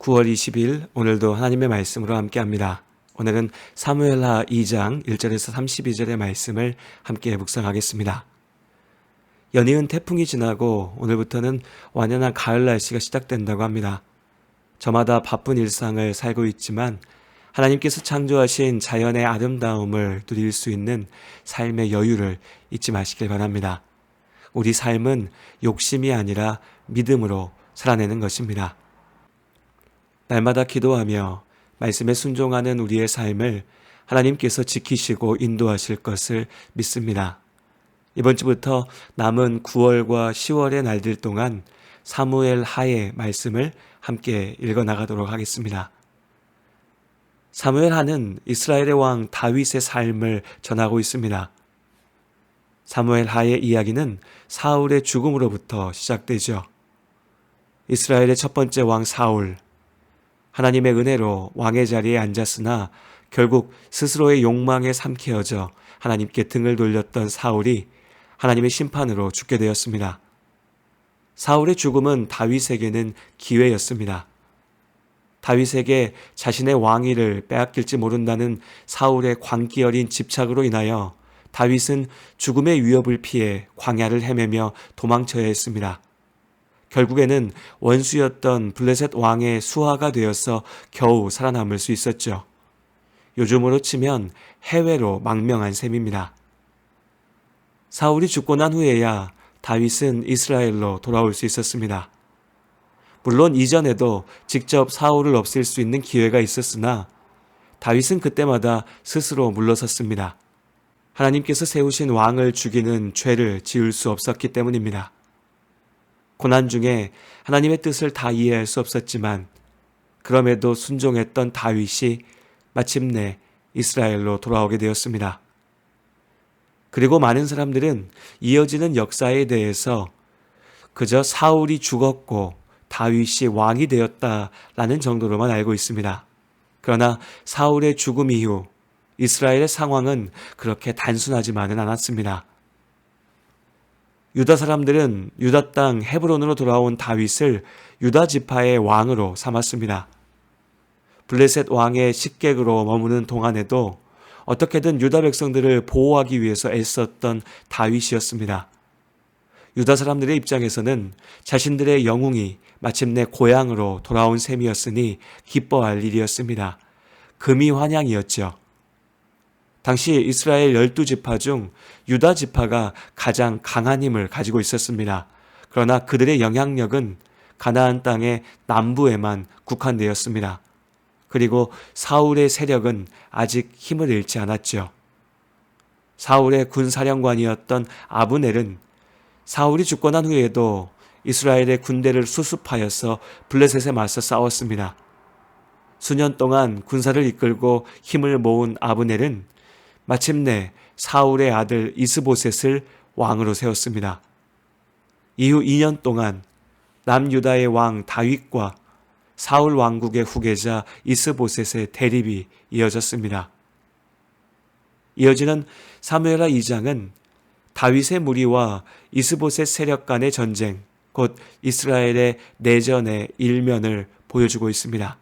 9월 20일 오늘도 하나님의 말씀으로 함께합니다. 오늘은 사무엘하 2장 1절에서 32절의 말씀을 함께 묵상하겠습니다. 연이은 태풍이 지나고 오늘부터는 완연한 가을 날씨가 시작된다고 합니다. 저마다 바쁜 일상을 살고 있지만 하나님께서 창조하신 자연의 아름다움을 누릴 수 있는 삶의 여유를 잊지 마시길 바랍니다. 우리 삶은 욕심이 아니라 믿음으로 살아내는 것입니다. 날마다 기도하며 말씀에 순종하는 우리의 삶을 하나님께서 지키시고 인도하실 것을 믿습니다. 이번 주부터 남은 9월과 10월의 날들 동안 사무엘 하의 말씀을 함께 읽어나가도록 하겠습니다. 사무엘 하는 이스라엘의 왕 다윗의 삶을 전하고 있습니다. 사무엘 하의 이야기는 사울의 죽음으로부터 시작되죠. 이스라엘의 첫 번째 왕 사울, 하나님의 은혜로 왕의 자리에 앉았으나 결국 스스로의 욕망에 삼켜져 하나님께 등을 돌렸던 사울이 하나님의 심판으로 죽게 되었습니다. 사울의 죽음은 다윗에게는 기회였습니다. 다윗에게 자신의 왕위를 빼앗길지 모른다는 사울의 광기 어린 집착으로 인하여 다윗은 죽음의 위협을 피해 광야를 헤매며 도망쳐야 했습니다. 결국에는 원수였던 블레셋 왕의 수하가 되어서 겨우 살아남을 수 있었죠. 요즘으로 치면 해외로 망명한 셈입니다. 사울이 죽고 난 후에야 다윗은 이스라엘로 돌아올 수 있었습니다. 물론 이전에도 직접 사울을 없앨 수 있는 기회가 있었으나 다윗은 그때마다 스스로 물러섰습니다. 하나님께서 세우신 왕을 죽이는 죄를 지을 수 없었기 때문입니다. 고난 중에 하나님의 뜻을 다 이해할 수 없었지만 그럼에도 순종했던 다윗이 마침내 이스라엘로 돌아오게 되었습니다. 그리고 많은 사람들은 이어지는 역사에 대해서 그저 사울이 죽었고 다윗이 왕이 되었다라는 정도로만 알고 있습니다. 그러나 사울의 죽음 이후 이스라엘의 상황은 그렇게 단순하지만은 않았습니다. 유다 사람들은 유다 땅 헤브론으로 돌아온 다윗을 유다 지파의 왕으로 삼았습니다. 블레셋 왕의 식객으로 머무는 동안에도 어떻게든 유다 백성들을 보호하기 위해서 애썼던 다윗이었습니다. 유다 사람들의 입장에서는 자신들의 영웅이 마침내 고향으로 돌아온 셈이었으니 기뻐할 일이었습니다. 금이 환향이었죠. 당시 이스라엘 12지파 중 유다 지파가 가장 강한 힘을 가지고 있었습니다. 그러나 그들의 영향력은 가나안 땅의 남부에만 국한되었습니다. 그리고 사울의 세력은 아직 힘을 잃지 않았죠. 사울의 군사령관이었던 아브넬은 사울이 죽고 난 후에도 이스라엘의 군대를 수습하여서 블레셋에 맞서 싸웠습니다. 수년 동안 군사를 이끌고 힘을 모은 아브넬은 마침내 사울의 아들 이스보셋을 왕으로 세웠습니다. 이후 2년 동안 남유다의 왕 다윗과 사울 왕국의 후계자 이스보셋의 대립이 이어졌습니다. 이어지는 사무엘하 2장은 다윗의 무리와 이스보셋 세력 간의 전쟁, 곧 이스라엘의 내전의 일면을 보여주고 있습니다.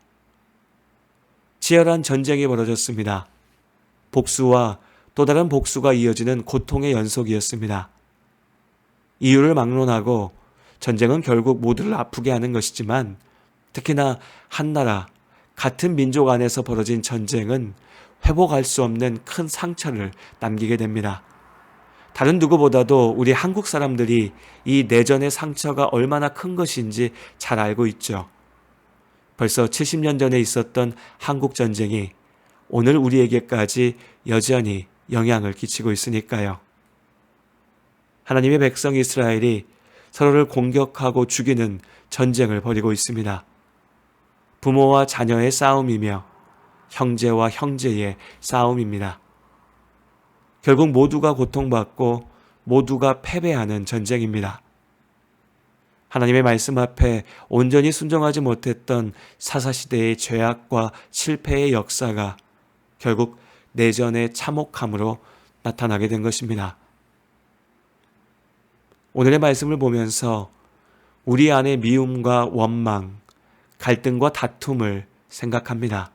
치열한 전쟁이 벌어졌습니다. 복수와 또 다른 복수가 이어지는 고통의 연속이었습니다. 이유를 막론하고 전쟁은 결국 모두를 아프게 하는 것이지만 특히나 한 나라, 같은 민족 안에서 벌어진 전쟁은 회복할 수 없는 큰 상처를 남기게 됩니다. 다른 누구보다도 우리 한국 사람들이 이 내전의 상처가 얼마나 큰 것인지 잘 알고 있죠. 벌써 70년 전에 있었던 한국 전쟁이 오늘 우리에게까지 여전히 영향을 끼치고 있으니까요. 하나님의 백성 이스라엘이 서로를 공격하고 죽이는 전쟁을 벌이고 있습니다. 부모와 자녀의 싸움이며 형제와 형제의 싸움입니다. 결국 모두가 고통받고 모두가 패배하는 전쟁입니다. 하나님의 말씀 앞에 온전히 순종하지 못했던 사사시대의 죄악과 실패의 역사가 결국 내전의 참혹함으로 나타나게 된 것입니다. 오늘의 말씀을 보면서 우리 안의 미움과 원망, 갈등과 다툼을 생각합니다.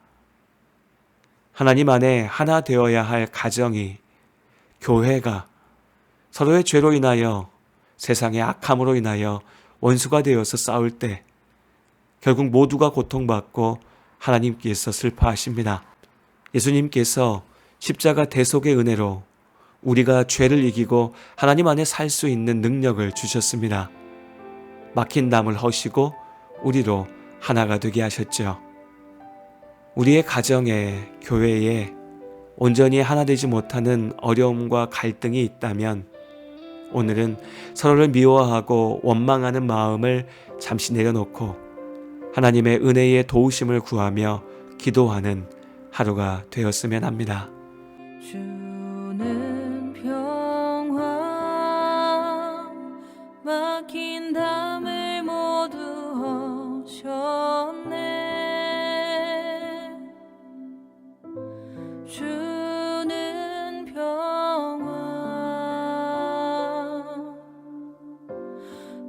하나님 안에 하나 되어야 할 가정이, 교회가 서로의 죄로 인하여, 세상의 악함으로 인하여 원수가 되어서 싸울 때 결국 모두가 고통받고 하나님께서 슬퍼하십니다. 예수님께서 십자가 대속의 은혜로 우리가 죄를 이기고 하나님 안에 살 수 있는 능력을 주셨습니다. 막힌 담을 허시고 우리로 하나가 되게 하셨죠. 우리의 가정에, 교회에 온전히 하나 되지 못하는 어려움과 갈등이 있다면 오늘은 서로를 미워하고 원망하는 마음을 잠시 내려놓고 하나님의 은혜의 도우심을 구하며 기도하는 하루가 되었으면 합니다. 주는 평화 막힌 담을 모두 허셨네. 주는 평화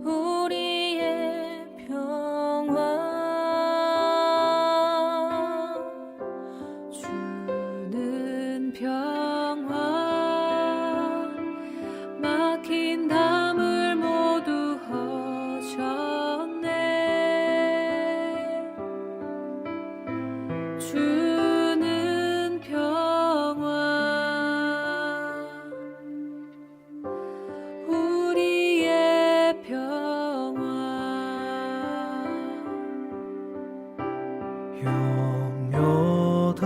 우리의 평화 주는 평화 막힌 담을 모두 허셨네. 주는 평화 우리의 평화 영묘다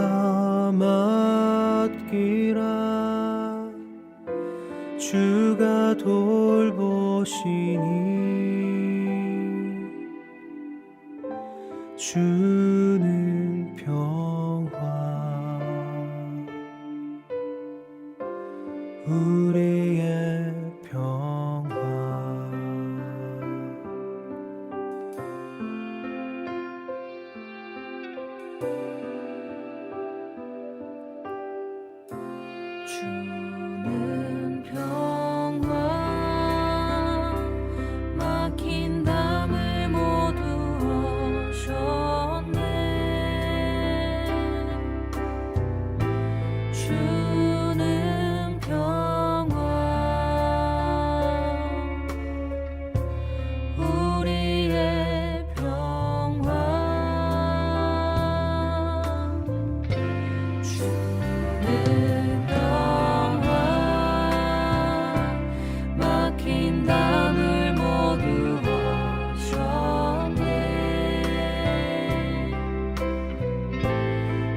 맡기라 주가 돌보시니 주는 평화 우리의 평화 주는 평화 막힌 담을 모두 허셨네. 주는 평화 우리의 평화 주는 평화 막힌 담을 모두 허셨네.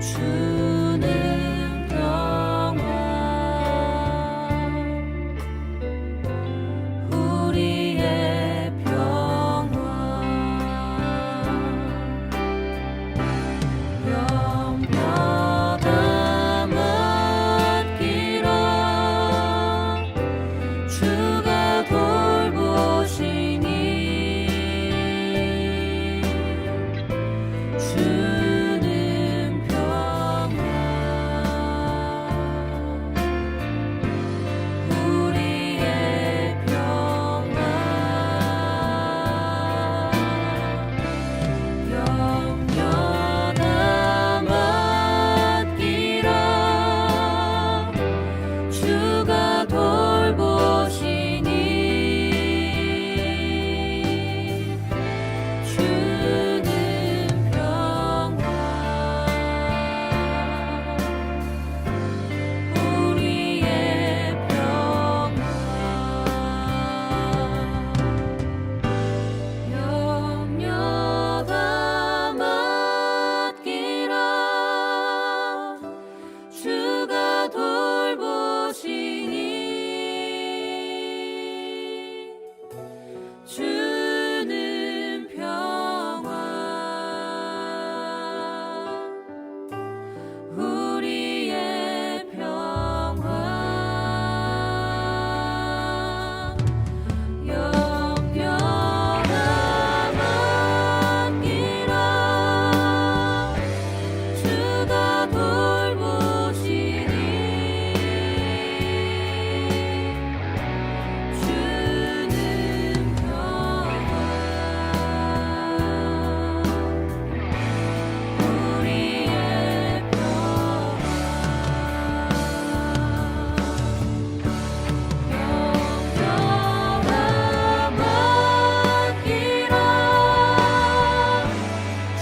주는 평화 우리의 평화 영변함 맡기라 주가 돌보시니 주는 평화 우리의 평화 영변함 맡기라 주가 돌보시니 주는 평화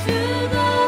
주가